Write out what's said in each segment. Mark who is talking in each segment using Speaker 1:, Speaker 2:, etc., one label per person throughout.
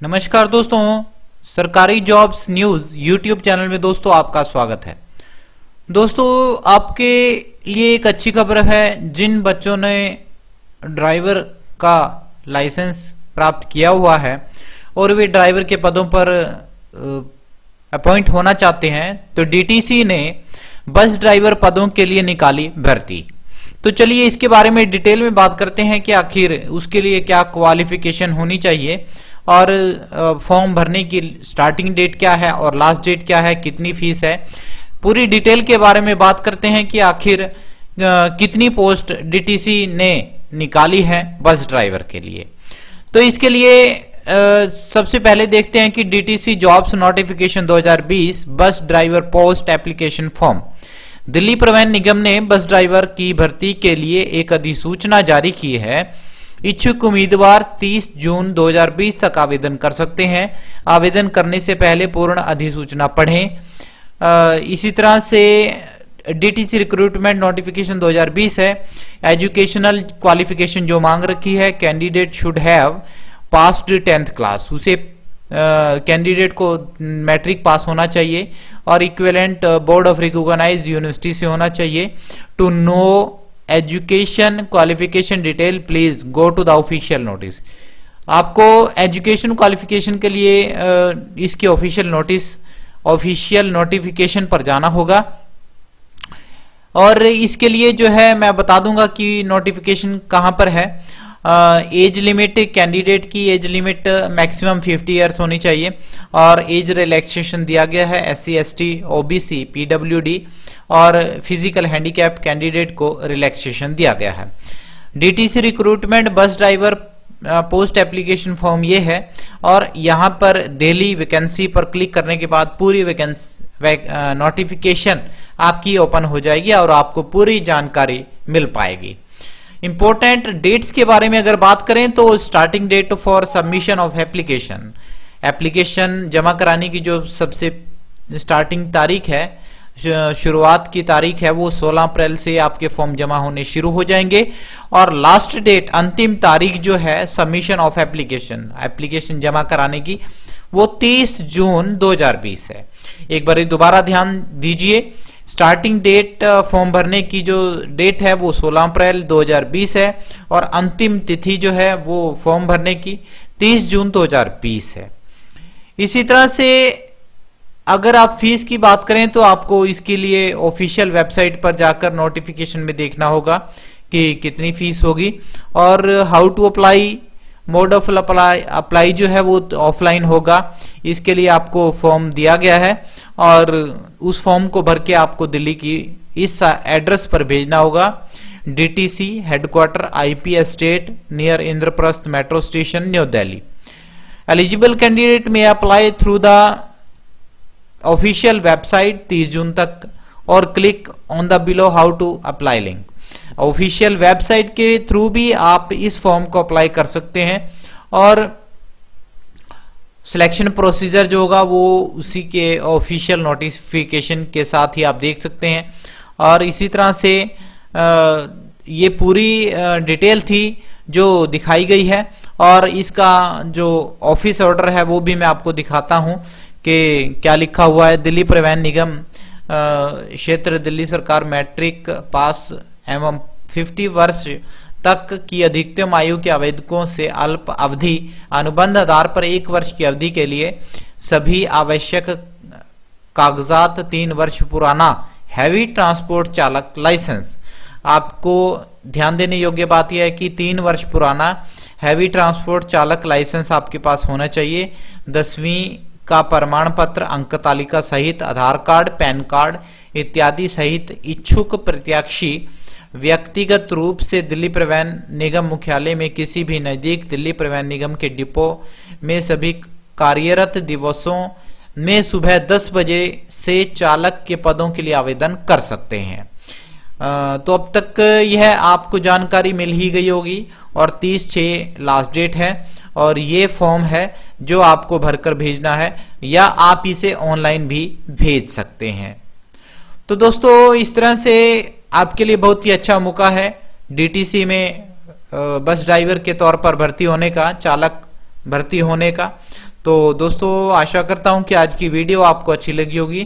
Speaker 1: नमस्कार दोस्तों, सरकारी जॉब्स न्यूज यूट्यूब चैनल में दोस्तों आपका स्वागत है। दोस्तों आपके लिए एक अच्छी खबर है। जिन बच्चों ने ड्राइवर का लाइसेंस प्राप्त किया हुआ है और वे ड्राइवर के पदों पर अपॉइंट होना चाहते हैं, तो डीटीसी ने बस ड्राइवर पदों के लिए निकाली भर्ती। तो चलिए इसके बारे में डिटेल में बात करते हैं कि आखिर उसके लिए क्या क्वालिफिकेशन होनी चाहिए और फॉर्म भरने की स्टार्टिंग डेट क्या है और लास्ट डेट क्या है, कितनी फीस है। पूरी डिटेल के बारे में बात करते हैं कि आखिर कितनी पोस्ट डीटीसी ने निकाली है बस ड्राइवर के लिए। तो इसके लिए सबसे पहले देखते हैं कि DTC jobs notification 2020 bus driver post application form. Delhi परिवहन निगम ने बस ड्राइवर की भर्ती के लिए एक अधिसूचना जारी की है। इच्छुक उम्मीदवार 30 जून 2020 तक आवेदन कर सकते हैं। आवेदन करने से पहले पूर्ण अधिसूचना पढ़ें। इसी तरह से डीटीसी रिक्रूटमेंट नोटिफिकेशन 2020 है। एजुकेशनल क्वालिफिकेशन जो मांग रखी है, candidate should have passed 10th class. उसे कैंडिडेट को मैट्रिक पास होना चाहिए और equivalent board of recognized university से होना चाहिए। To know education qualification detail please go to the official notice. आपको एजुकेशन क्वालिफिकेशन के लिए इसके ऑफिशियल नोटिफिकेशन पर जाना होगा। और इसके लिए जो है मैं बता दूंगा कि नोटिफिकेशन कहां पर है। एज लिमिट, कैंडिडेट की एज लिमिट मैक्सिमम 50 इयर्स होनी चाहिए और एज रिलैक्सेशन दिया गया है SC ST OBC PWD और फिजिकल हैंडीकैप कैंडिडेट को रिलैक्सेशन दिया गया है। DTC recruitment bus driver post application form ये है और यहां पर डेली वैकेंसी पर क्लिक करने के बाद पूरी नोटिफिकेशन आपकी ओपन हो जाएगी और आपको पूरी जानकारी मिल पाएगी। इंपॉर्टेंट डेट्स के बारे में अगर बात करें तो starting date for submission of application जमा कराने की जो सबसे स्टार्टिंग तारीख है, शुरुआत की तारीख है, वो 16 अप्रैल से आपके फॉर्म जमा होने शुरू हो जाएंगे और लास्ट डेट, अंतिम तारीख जो है सबमिशन ऑफ एप्लीकेशन जमा कराने की, वो 30 जून 2020 है। एक बार दोबारा ध्यान दीजिए, स्टार्टिंग डेट फॉर्म भरने की जो डेट है वो 16 अप्रैल 2020 है और अंतिम तिथि जो है वो फॉर्म भरने की 30 जून 2020 है। इसी तरह से अगर आप फीस की बात करें तो आपको इसके लिए ऑफिशियल वेबसाइट पर जाकर नोटिफिकेशन में देखना होगा कि कितनी फीस होगी और how to apply, mode of apply जो है वो ऑफलाइन होगा। इसके लिए आपको फॉर्म दिया गया है और उस फॉर्म को भर के आपको दिल्ली की इस एड्रेस पर भेजना होगा। DTC headquarter IP estate near Indraprastha metro station, new Delhi. Eligible candidate में apply through the official website 30 June तक और click on the below how to apply link. Official website के थ्रू भी आप इस फॉर्म को अप्लाई कर सकते हैं और सिलेक्शन प्रोसीजर जो होगा वो उसी के ऑफिशियल नोटिफिकेशन के साथ ही आप देख सकते हैं। और इसी तरह से ये पूरी डिटेल थी जो दिखाई गई है और इसका जो ऑफिस ऑर्डर है वो भी मैं आपको दिखाता हूं कि क्या लिखा हुआ है। दिल्ली परिवहन निगम क्षेत्र दिल्ली सरकार मैट्रिक पास एवं 50 वर्ष तक की अधिकतम आयु के आवेदकों से अल्प अवधि अनुबंध आधार पर 1 वर्ष की अवधि के लिए सभी आवश्यक कागजात 3 वर्ष पुराना हैवी ट्रांसपोर्ट चालक लाइसेंस। आपको ध्यान देने योग्य बात यह है कि 3 वर्ष पुराना हैवी ट्रांसपोर्ट चालक लाइसेंस आपके पास होना चाहिए। 10वीं का प्रमाण पत्र, अंक तालिका सहित आधार कार्ड, पैन कार्ड इत्यादि सहित इच्छुक प्रत्याशी व्यक्तिगत रूप से दिल्ली परिवहन निगम मुख्यालय में किसी भी नजदीक दिल्ली परिवहन निगम के डिपो में सभी कार्यरत दिवसों में सुबह 10 बजे से चालक के पदों के लिए आवेदन कर सकते हैं। तो अब तक यह आपको जानकारी मिल ही गई होगी और 30/6 लास्ट डेट है और ये फॉर्म है जो आपको भरकर भेजना है या आप इसे ऑनलाइन भी भेज सकते हैं। तो दोस्तों इस तरह से आपके लिए बहुत ही अच्छा मौका है डीटीसी में बस ड्राइवर के तौर पर भर्ती होने का, चालक भर्ती होने का। तो दोस्तों आशा करता हूं कि आज की वीडियो आपको अच्छी लगी होगी।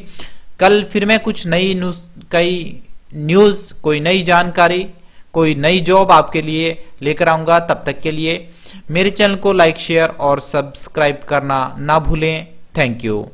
Speaker 1: कल फिर मैं कुछ नई न्यूज, कोई नई जानकारी, कोई नई जॉब आपके लिए लेकर आऊंगा। तब तक के लिए मेरे चैनल को लाइक, शेयर और सब्सक्राइब करना ना भूलें। Thank you.